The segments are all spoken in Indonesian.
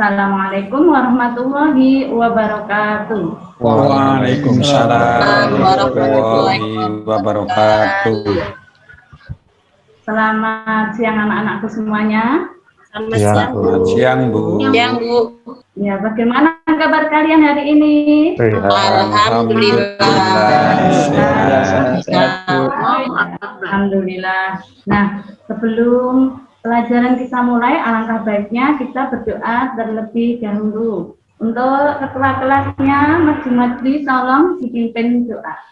Assalamualaikum warahmatullahi wabarakatuh. Waalaikumsalam warahmatullahi wabarakatuh. Selamat siang anak-anakku semuanya. Selamat siang, Bu. Siang, Bu. Ya, bagaimana kabar kalian hari ini? Alhamdulillah. Alhamdulillah. Nah, sebelum pelajaran kita mulai, alangkah baiknya kita berdoa terlebih dahulu. Untuk ketua kelasnya, Mas Jumadri, tolong dipimpin doa.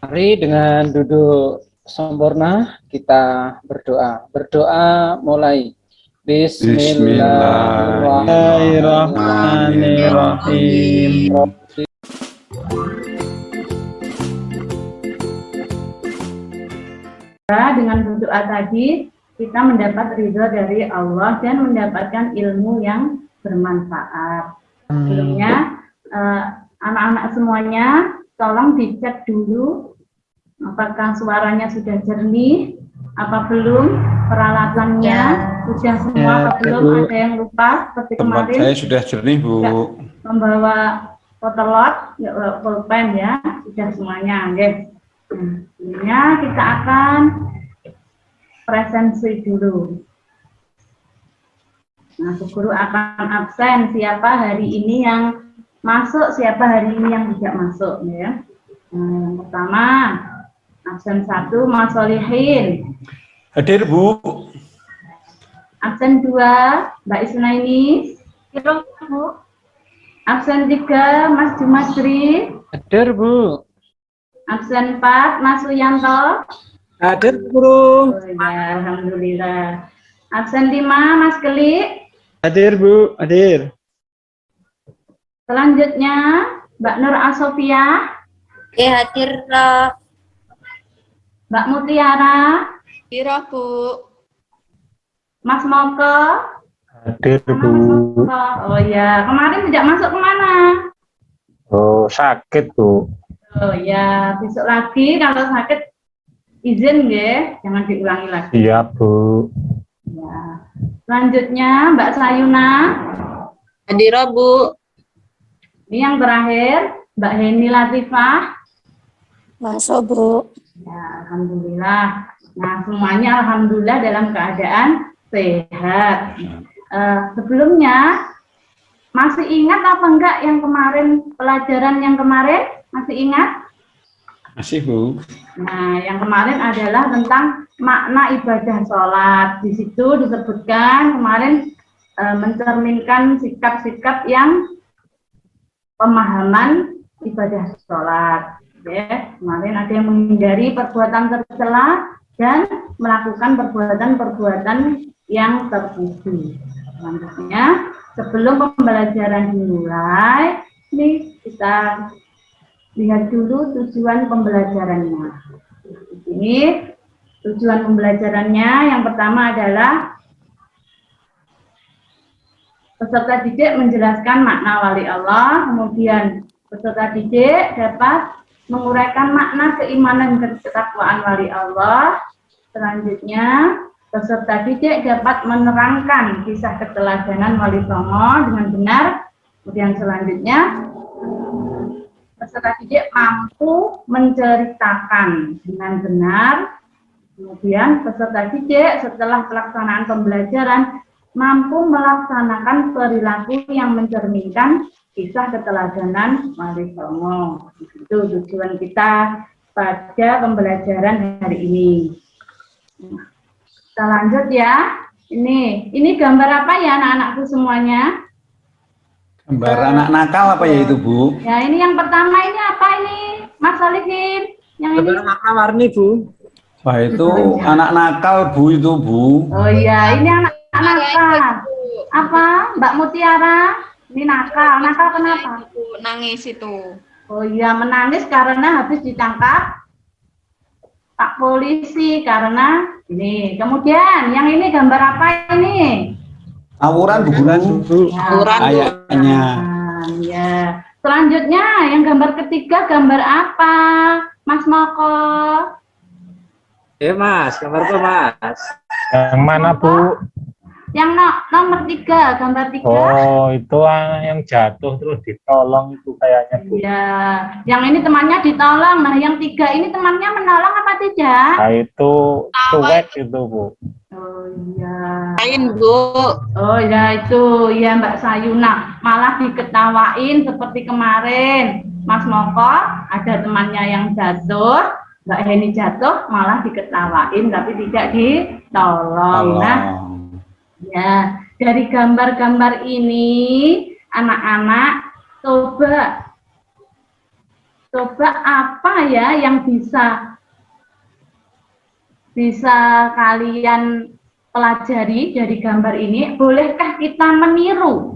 Mari dengan duduk sempurna kita berdoa. Berdoa mulai. Bismillahirrahmanirrahim. Dengan berdoa tadi, kita mendapat ridho dari Allah dan mendapatkan ilmu yang bermanfaat. Sebelumnya, anak-anak semuanya, tolong dicek dulu apakah suaranya sudah jernih, apa belum, peralatannya sudah semua, apa belum, ada yang lupa seperti Tempat kemarin. saya sudah jernih, Bu. Membawa fotelot, pulpen ya, sudah semuanya, guys. Nah, kita akan presensi dulu. Nah, Bu Guru akan absen siapa hari ini yang masuk, siapa hari ini yang tidak masuk, ya. Yang pertama, absen 1, Mas Solihin. Hadir, Bu. Absen 2, Mbak Isnaini. Bu. Absen 3, Mas Jumadri. Hadir, Bu. Absen 4, Mas Suyanto. Hadir, Guru. Oh, ya, alhamdulillah. Absen 5, Mas Keli. Hadir, Bu. Hadir. Selanjutnya, Mbak Nur Asofia. Oke, hadir, Roh. Mbak Mutiara. Hadir, Bu. Mas Moko. Hadir, Bu. Oh ya, kemarin tidak masuk kemana? Oh, sakit, Bu. Oh ya, besok lagi kalau sakit izin ya, jangan diulangi lagi. Iya, Bu. Ya. Selanjutnya Mbak Sayuna. Hadir, Bu. Ini yang terakhir Mbak Heni Latifah. Masuk, Bu. Ya, alhamdulillah. Nah, semuanya alhamdulillah dalam keadaan sehat. Sebelumnya masih ingat apa enggak yang kemarin, pelajaran yang kemarin? Masih ingat? Masih, Bu. Nah, yang kemarin adalah tentang makna ibadah sholat. Di situ disebutkan kemarin mencerminkan sikap-sikap yang pemahaman ibadah sholat. Ya, kemarin ada yang menghindari perbuatan tercela dan melakukan perbuatan-perbuatan yang terpuji. Selanjutnya, sebelum pembelajaran dimulai, ini kita lihat dulu tujuan pembelajarannya. Ini tujuan pembelajarannya yang pertama adalah peserta didik menjelaskan makna wali Allah, kemudian peserta didik dapat menguraikan makna keimanan dan ketakwaan wali Allah. Selanjutnya, peserta didik dapat menerangkan kisah keteladanan Wali Songo dengan benar. Kemudian selanjutnya, peserta didik mampu menceritakan dengan benar. Kemudian peserta didik setelah pelaksanaan pembelajaran mampu melaksanakan perilaku yang mencerminkan kisah keteladanan Wali Songo. Itu tujuan kita pada pembelajaran hari ini. Kita lanjut ya. Ini gambar apa ya anak-anakku semuanya? Gambar anak nakal apa ya itu, Bu? Ya, ini yang pertama ini apa ini, Mas Solihin? Yang ini? Warni, Bu. Wah, itu anak nakal, Bu, itu, Bu. Oh iya, ini anak nakal. Apa, Mbak Mutiara? Ini nakal. Nakal kenapa? Nangis itu. Oh iya, menangis karena habis ditangkap Pak polisi karena ini. Kemudian yang ini gambar apa ini? Awuran, Bu. Awuran, Bu. Ayahnya. Ya. Selanjutnya yang gambar ketiga gambar apa? Mas Moko. Mas, gambar apa, Mas? Yang mana, Bu? Yang nomor 3, gambar 3. Oh, itu anak yang jatuh terus ditolong itu kayaknya, Bu. Iya, yang ini temannya ditolong. Nah, yang 3 ini temannya menolong apa tidak? Nah, itu cuek itu, Bu. Oh iya. Lain, Bu. Oh ya itu, ya Mbak Sayuna. Malah diketawain seperti kemarin. Mas Moko ada temannya yang jatuh, Mbak Heni jatuh, malah diketawain tapi tidak ditolong. Nah, ya, dari gambar-gambar ini anak-anak coba apa ya yang bisa kalian pelajari dari gambar ini. Bolehkah kita meniru?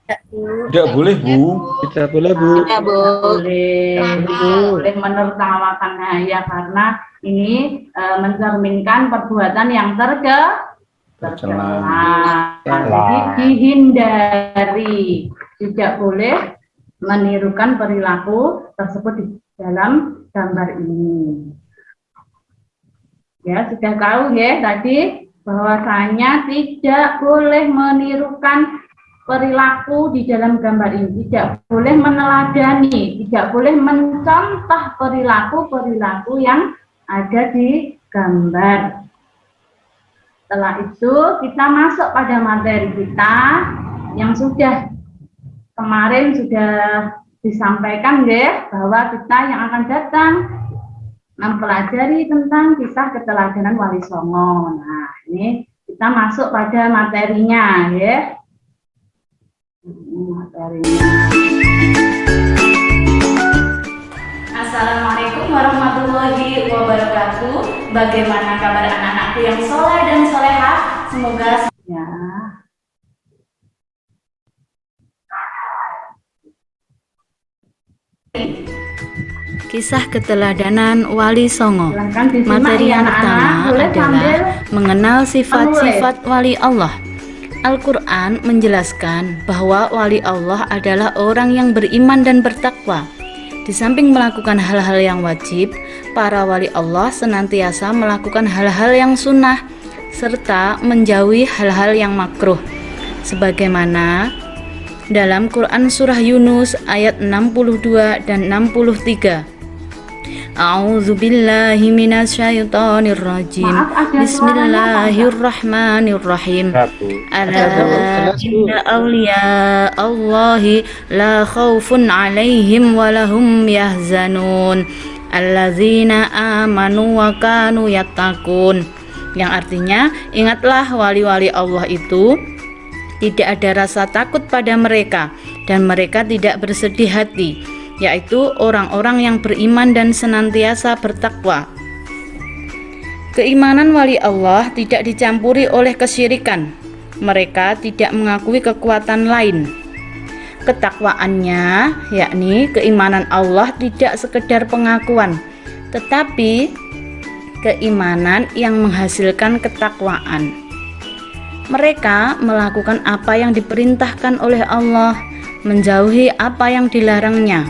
Tidak boleh, Bu. Tidak boleh, Bu. Ya, Bu. Boleh menertawakan ya, karena ini mencerminkan perbuatan yang tercela. Jadi dihindari, tidak boleh menirukan perilaku tersebut di dalam gambar ini. Ya, sudah tahu ya tadi bahwasanya tidak boleh menirukan perilaku di dalam gambar ini, tidak boleh meneladani, tidak boleh mencontoh perilaku yang ada di gambar. Setelah itu kita masuk pada materi kita yang kemarin sudah disampaikan ya, bahwa kita yang akan datang mempelajari tentang kisah keteladanan Wali Songo. Nah, ini kita masuk pada materinya ya. Assalamualaikum warahmatullahi wabarakatuh. Bagaimana kabar anak-anakku yang soleh dan solehah? Semoga ya. Kisah keteladanan Wali Songo. Materi Materi yang pertama adalah mengenal sifat-sifat Wali Allah. Al-Quran menjelaskan bahwa Wali Allah adalah orang yang beriman dan bertakwa. Di samping melakukan hal-hal yang wajib, para Wali Allah senantiasa melakukan hal-hal yang sunnah, serta menjauhi hal-hal yang makruh. Sebagaimana dalam Quran Surah Yunus ayat 62 dan 63. A'udzubillahi minasyaitonirrajim. Bismillahirrahmanirrahim. Ala inna awliya Allahi la khawfun alaihim walahum yahzanun allazina amanu wa kanu yattaqun. Yang artinya, ingatlah wali-wali Allah itu tidak ada rasa takut pada mereka dan mereka tidak bersedih hati, yaitu orang-orang yang beriman dan senantiasa bertakwa. Keimanan wali Allah tidak dicampuri oleh kesyirikan. Mereka tidak mengakui kekuatan lain. Ketakwaannya, yakni keimanan Allah, tidak sekedar pengakuan, tetapi keimanan yang menghasilkan ketakwaan. Mereka melakukan apa yang diperintahkan oleh Allah, menjauhi apa yang dilarangnya.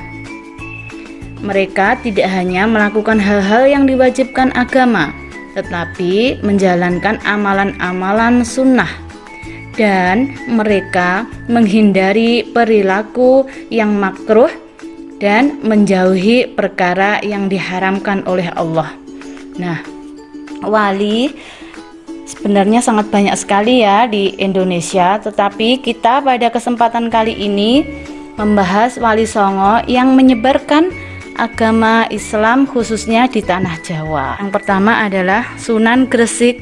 Mereka tidak hanya melakukan hal-hal yang diwajibkan agama, tetapi menjalankan amalan-amalan sunnah, dan mereka menghindari perilaku yang makruh dan menjauhi perkara yang diharamkan oleh Allah. Nah, wali sebenarnya sangat banyak sekali ya di Indonesia, tetapi kita pada kesempatan kali ini membahas Wali Songo yang menyebarkan agama Islam khususnya di tanah Jawa. Yang pertama adalah Sunan Gresik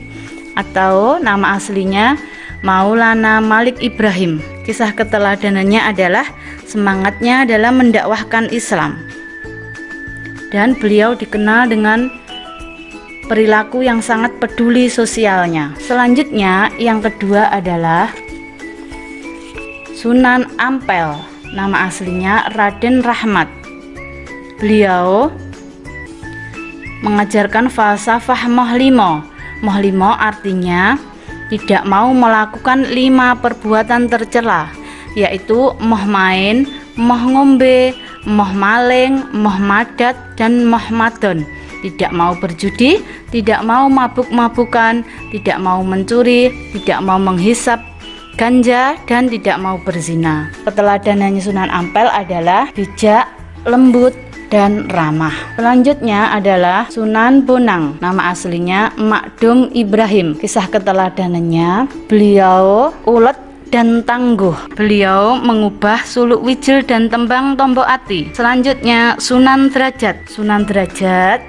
atau nama aslinya Maulana Malik Ibrahim. Kisah keteladanannya adalah semangatnya dalam mendakwahkan Islam, dan beliau dikenal dengan perilaku yang sangat peduli sosialnya. Selanjutnya yang kedua adalah Sunan Ampel, nama aslinya Raden Rahmat. Beliau mengajarkan falsafah Mohlimo. Mohlimo artinya tidak mau melakukan 5 perbuatan tercela, yaitu moh main, moh ngombe, moh maling, moh madat, dan moh madon. tidak mau berjudi, tidak mau mabuk-mabukan, tidak mau mencuri, tidak mau menghisap ganja, dan tidak mau berzina. Keteladanannya Sunan Ampel adalah bijak, lembut, dan ramah. Selanjutnya adalah Sunan Bonang. Nama aslinya Makdum Ibrahim. Kisah keteladanannya, beliau ulet dan tangguh. Beliau mengubah suluk wijil dan tembang tombok ati. Selanjutnya Sunan Derajat. Sunan Derajat,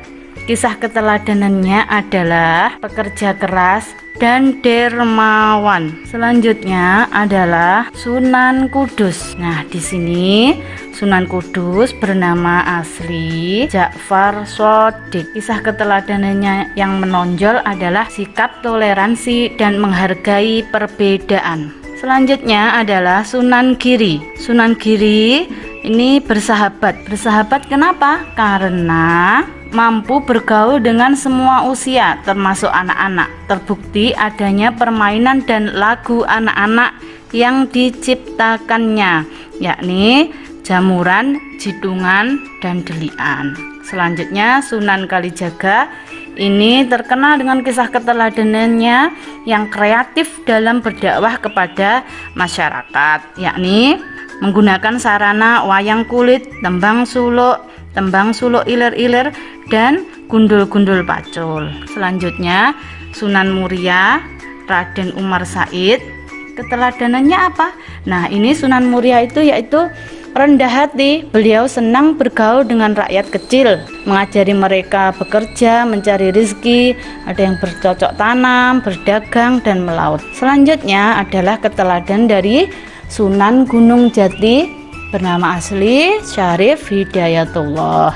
kisah keteladanannya adalah pekerja keras dan dermawan. Selanjutnya adalah Sunan Kudus. Nah, di sini Sunan Kudus bernama asli Ja'far Shodiq. Kisah keteladanannya yang menonjol adalah sikap toleransi dan menghargai perbedaan. Selanjutnya adalah Sunan Giri. Sunan Giri ini bersahabat. Bersahabat kenapa? Karena mampu bergaul dengan semua usia, termasuk anak-anak. Terbukti adanya permainan dan lagu anak-anak yang diciptakannya, yakni jamuran, jidungan, dan delian. Selanjutnya Sunan Kalijaga. Ini terkenal dengan kisah keteladanannya yang kreatif dalam berdakwah kepada masyarakat, yakni menggunakan sarana wayang kulit, tembang suluk ilir-ilir, dan gundul-gundul pacul. Selanjutnya Sunan Muria, Raden Umar Said. Keteladanannya apa? Nah, ini Sunan Muria itu yaitu rendah hati. Beliau senang bergaul dengan rakyat kecil, mengajari mereka bekerja, mencari rezeki, ada yang bercocok tanam, berdagang, dan melaut. Selanjutnya adalah keteladan dari Sunan Gunung Jati, bernama asli Syarif Hidayatullah.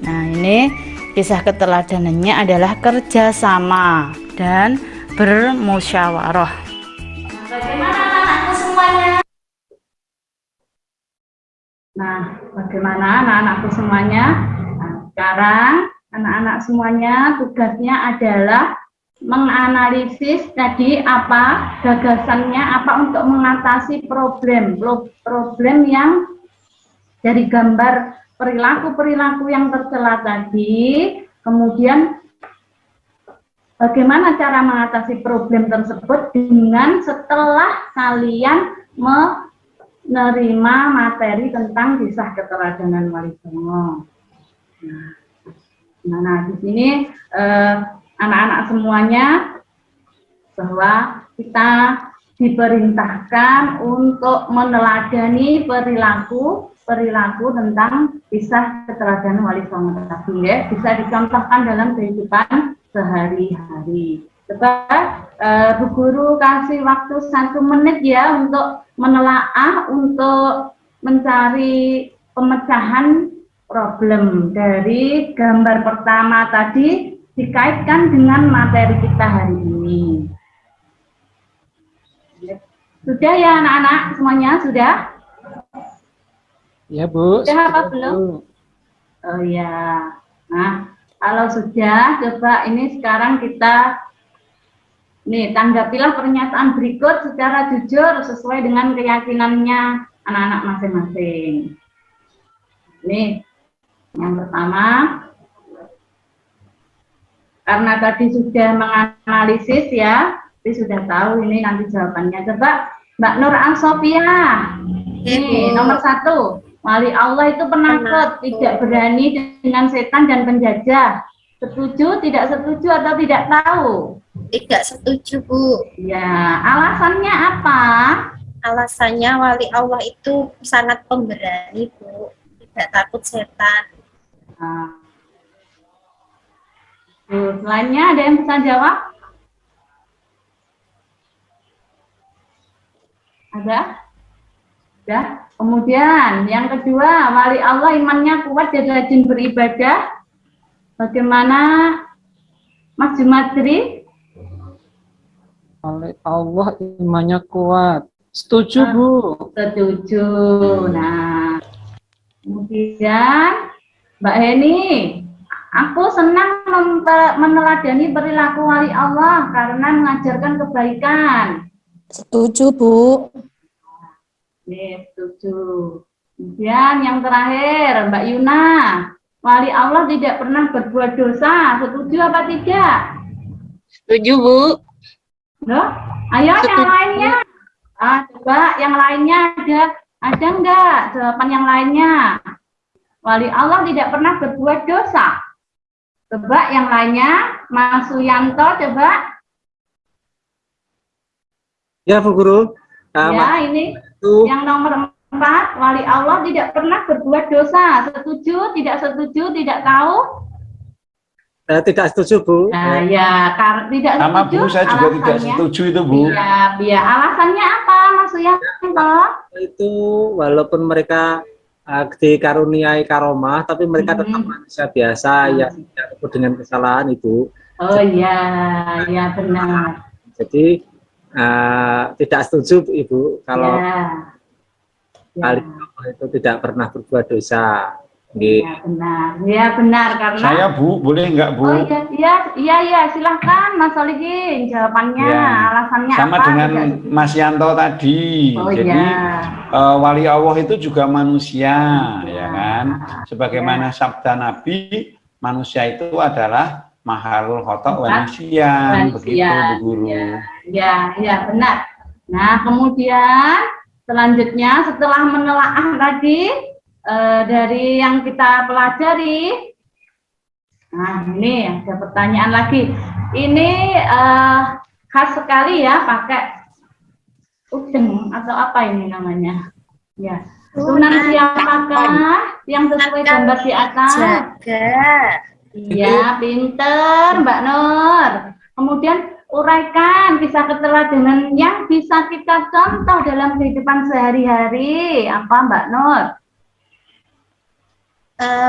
Nah, ini kisah keteladanannya adalah kerjasama dan bermusyawarah. Bagaimana anakku semuanya? Nah, bagaimana anak-anakku semuanya? Nah, sekarang anak-anak semuanya tugasnya adalah menganalisis tadi apa gagasannya, apa untuk mengatasi problem yang dari gambar perilaku-perilaku yang tercela tadi. Kemudian bagaimana cara mengatasi problem tersebut dengan setelah kalian menerima materi tentang kisah keteladanan Wali Songo. Nah, di sini anak-anak semuanya bahwa kita diperintahkan untuk meneladani perilaku tentang kisah keteladanan Wali Songo tadi, ya, bisa dicontohkan dalam kehidupan sehari-hari. Coba Bu Guru kasih waktu 1 menit ya untuk menelaah, untuk mencari pemecahan problem dari gambar pertama tadi dikaitkan dengan materi kita hari ini. Sudah ya anak-anak semuanya? Sudah? Ya, Bu. Sudah apa belum? Oh ya. Nah, kalau sudah, coba ini sekarang kita tanggapilah pernyataan berikut secara jujur sesuai dengan keyakinannya anak-anak masing-masing. Ini yang pertama, karena tadi sudah menganalisis ya, jadi sudah tahu ini nanti jawabannya. Coba Mbak Nur Al-Sofia, ini nomor 1, Wali Allah itu penakut, tidak berani dengan setan dan penjajah. Setuju, tidak setuju, atau tidak tahu? Tidak setuju, Bu. Ya, alasannya apa? Alasannya Wali Allah itu sangat pemberani, Bu. Tidak takut setan. Nah. Selainnya ada yang bisa jawab? Ada? Sudah. Kemudian yang kedua, Wali Allah imannya kuat dan rajin beribadah. Bagaimana Mas Jumadri? Oleh Allah imannya kuat. Setuju, Bu. Setuju. Nah, kemudian Mbak Heni, aku senang meneladani perilaku Wali Allah karena mengajarkan kebaikan. Setuju, Bu. Nih, setuju. Kemudian yang terakhir, Mbak Yuna. wali Allah tidak pernah berbuat dosa. Setuju apa tidak? Setuju, Bu. Loh, ayo yang lainnya. Coba yang lainnya ada enggak jawaban yang lainnya? Wali Allah tidak pernah berbuat dosa. Coba yang lainnya, Mas Suyanto coba. Ya, Bu Guru. Ya, ini yang nomor 4, wali Allah tidak pernah berbuat dosa. Setuju, tidak setuju, tidak tahu? Tidak setuju, Bu. Nah, ya, tidak Sama setuju. Bu, saya juga tidak setuju itu, Bu. Iya, alasannya apa, Mas Suyanto? Itu walaupun mereka dikaruniai karomah, tapi mereka tetap manusia biasa yang tidak luput dengan kesalahan, Ibu. Oh iya, ya benar. Jadi tidak setuju, Ibu, kalau wali Allah itu tidak pernah berbuat dosa. Ya benar karena saya, Bu, boleh nggak, Bu? Oh iya, silahkan Mas Solihin jawabannya, alasannya sama apa? dengan Mas Yanto tadi. Jadi wali Allah itu juga manusia, ya kan? Sebagaimana sabda Nabi, manusia itu adalah mahalul khotok manusia, begitu, Bu Guru. Ya benar. Nah kemudian selanjutnya setelah menelaah tadi dari yang kita pelajari, nah ini ada pertanyaan lagi. Ini khas sekali ya, pakai udeng atau apa ini namanya? Ya, sunan siapakah yang sesuai gambar di atas? Iya, pinter Mbak Nur. Kemudian uraikan kisah keteladanan yang bisa kita contoh dalam kehidupan sehari-hari. Apa Mbak Nur?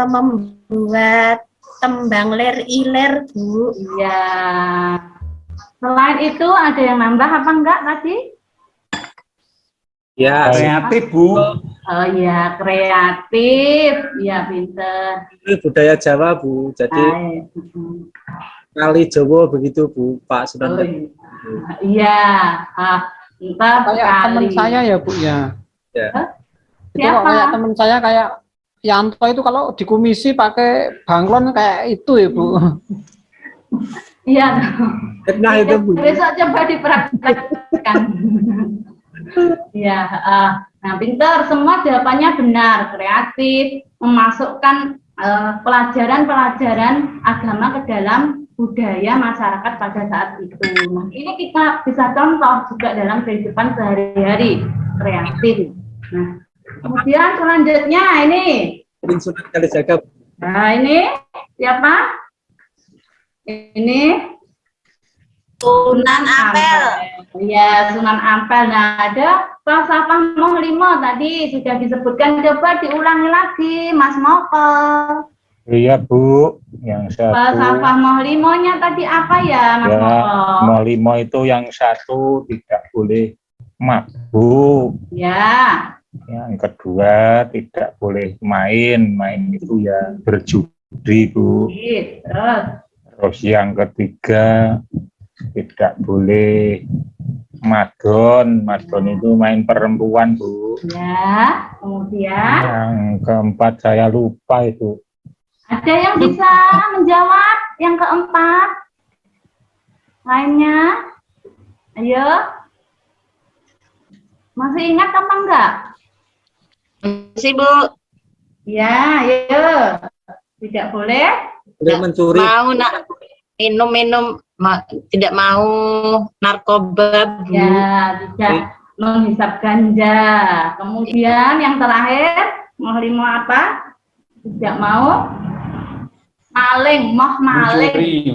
Membuat tembang ler-iler, Bu. Iya. Selain itu ada yang nambah apa enggak tadi? Ya, kreatif, Bu. Oh iya, kreatif. Iya, pinter. ini budaya Jawa, Bu. Jadi kali Jawa begitu, Bu, Pak Sunan. Iya. Entah kayak teman saya ya, Bu, ya. Itu kayak teman saya kayak Yanto itu kalau dikumisi pakai banglon kayak itu ya, Bu. Iya. Nah, itu, Bu. Besok coba dipraktekkan. Ya, nah pinter, semua jawabannya benar, kreatif, memasukkan pelajaran-pelajaran agama ke dalam budaya masyarakat pada saat itu. Nah, ini kita bisa contoh juga dalam kehidupan sehari-hari, kreatif. Nah, kemudian selanjutnya ini. Sunan Kalijaga. Nah, ini siapa? Ini Sunan Ampel. Iya, Sunan Ampel. Nah, ada falsafah Mohlimo tadi sudah disebutkan. Coba diulangi lagi, Mas Moko. Iya, Bu. Yang satu. Falsafah Mohlimonya tadi apa ya, Mas Moko? Mohlimo itu yang satu tidak boleh mabuk. Ya. Yang kedua tidak boleh main itu ya berjudi, Bu. Terus yang ketiga tidak boleh madon itu main perempuan, Bu. Ya, kemudian yang keempat saya lupa itu. ada yang bisa menjawab yang keempat lainnya? Ayo, masih ingat apa enggak? Masih, Bu. Ya, ayo. Tidak boleh mencuri. Mau minum tidak mau narkoba, Bu. Ya, tidak menghisap ganja. Kemudian yang terakhir, mau lima apa? Tidak mau maling,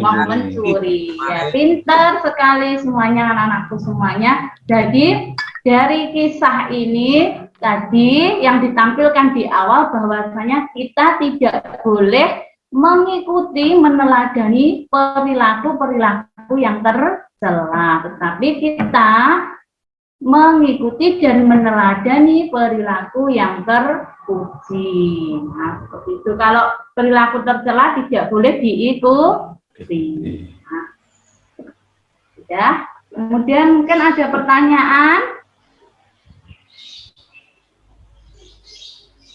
mencuri. Ya, pintar sekali semuanya anak-anakku semuanya. Jadi dari kisah ini tadi yang ditampilkan di awal bahwasanya kita tidak boleh mengikuti, meneladani perilaku yang tercela, tetapi kita mengikuti dan meneladani perilaku yang terpuji. Nah, seperti itu. Kalau perilaku tercela tidak boleh diikuti. Nah, ya. Kemudian mungkin ada pertanyaan.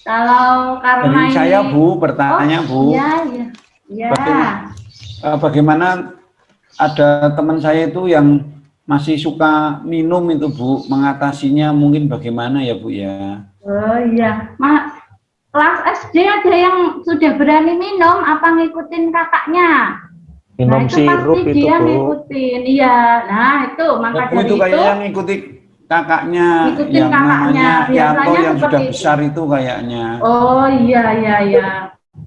Kalau karena Dari ini, saya Bu, bertanya Bu. Iya. Bagaimana ada teman saya itu yang masih suka minum itu Bu, mengatasinya mungkin bagaimana ya Bu ya? Oh iya, kelas SD ada yang sudah berani minum, apa ngikutin kakaknya? Minum itu sirup pasti itu dia Bu. ngikutin, iya. Nah itu maka Bu, dari itu kayaknya ngikuti kakaknya Ngikutin yang kakaknya, namanya Yanto biasanya yang sudah seperti besar itu kayaknya. Oh iya.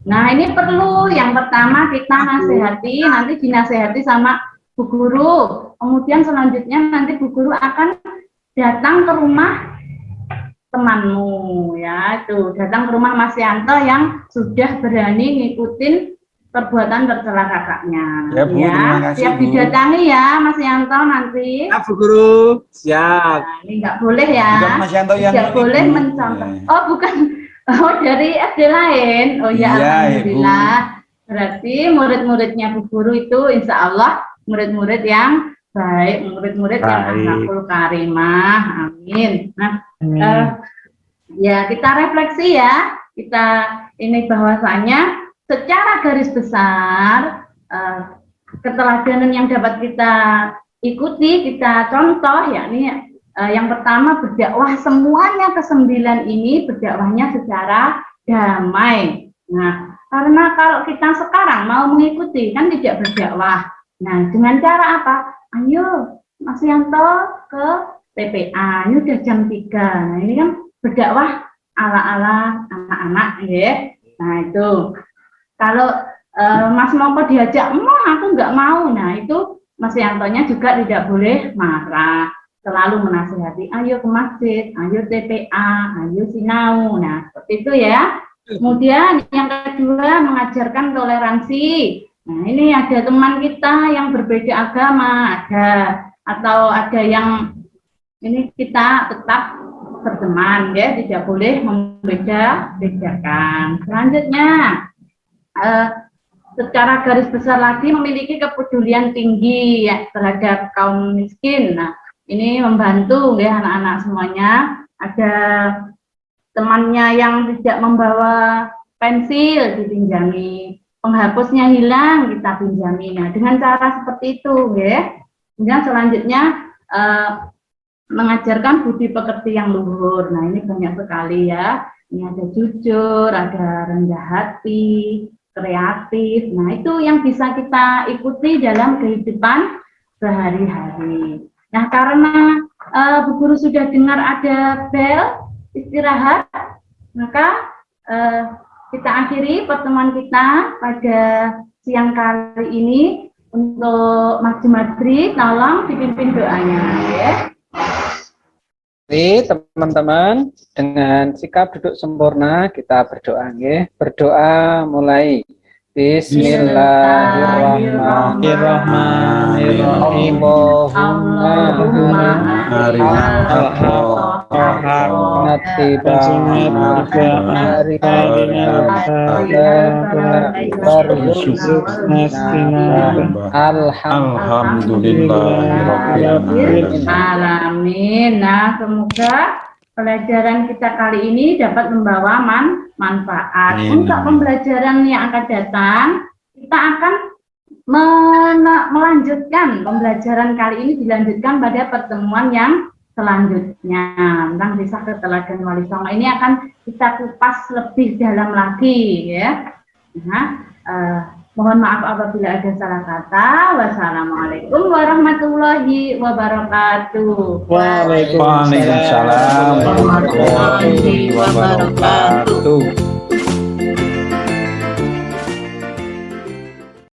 Nah ini perlu yang pertama kita nasihati, nanti dinasihati sama Bu Guru. Kemudian selanjutnya nanti Bu Guru akan datang ke rumah temanmu ya, itu datang ke rumah Mas Yanto yang sudah berani ngikutin perbuatan tercela kakaknya. Ya Bu, terima kasih siap Bu. didatangi ya Mas Yanto nanti. Ya Bu Guru, siap. Nah, ini nggak boleh ya. Bukan Mas Yanto yang tidak ini, boleh Bu. mencontoh. Ya. Oh bukan. Oh dari SD lain. Oh ya, Iya, alhamdulillah. Berarti murid-muridnya Bu Guru itu insya Allah murid-murid yang baik, murid-murid yang akhlakul karimah. Amin. Nah, ya kita refleksi ya. Kita ini bahwasanya secara garis besar keteladanan yang dapat kita ikuti, kita contoh yakni yang pertama berdakwah, semuanya kesembilan ini berdakwahnya secara damai. Nah, karena kalau kita sekarang mau mengikuti kan tidak berdakwah. Nah, dengan cara apa? Ayo Mas Yanto ke TPA, ini udah jam 3. Nah, ini kan berdakwah ala-ala anak-anak ya. Nah, itu. Kalau Mas Moko diajak, aku nggak mau. Nah, itu Mas Yantonya juga tidak boleh marah. Selalu menasihati, ayo ke masjid, ayo TPA, ayo sinau. Nah, seperti itu ya. Kemudian yang kedua, mengajarkan toleransi. Nah, ini ada teman kita yang berbeda agama, atau ada yang ini kita tetap berteman ya, tidak boleh membeda-bedakan. Selanjutnya, secara garis besar lagi memiliki kepedulian tinggi ya, terhadap kaum miskin. Nah, ini membantu ya anak-anak semuanya. Ada temannya yang tidak membawa pensil dipinjami, penghapusnya hilang kita pinjami. Nah, dengan cara seperti itu ya. Kemudian selanjutnya mengajarkan budi pekerti yang luhur. Nah, ini banyak sekali ya. Ini ada jujur, ada rendah hati, kreatif. Nah, itu yang bisa kita ikuti dalam kehidupan sehari-hari. Nah, karena Bu Guru sudah dengar ada bel istirahat, maka kita akhiri pertemuan kita pada siang kali ini. Untuk Mas Jumadri, tolong dipimpin doanya ya. Oke, teman-teman, dengan sikap duduk sempurna kita berdoa ya. Berdoa mulai. Bismillahirrahmanirrahim. Allahumma Alhamdulillahirrahmanirrahim. Nah, semoga pelajaran kita kali ini dapat membawa manfaat. Untuk pembelajaran yang akan datang, kita akan melanjutkan pembelajaran kali ini, dilanjutkan pada pertemuan yang selanjutnya tentang kisah keteladanan Wali Songo. Ini akan kita kupas lebih dalam lagi ya. Nah, mohon maaf apabila ada salah kata. Wassalamualaikum warahmatullahi wabarakatuh. Waalaikumsalam warahmatullahi wabarakatuh.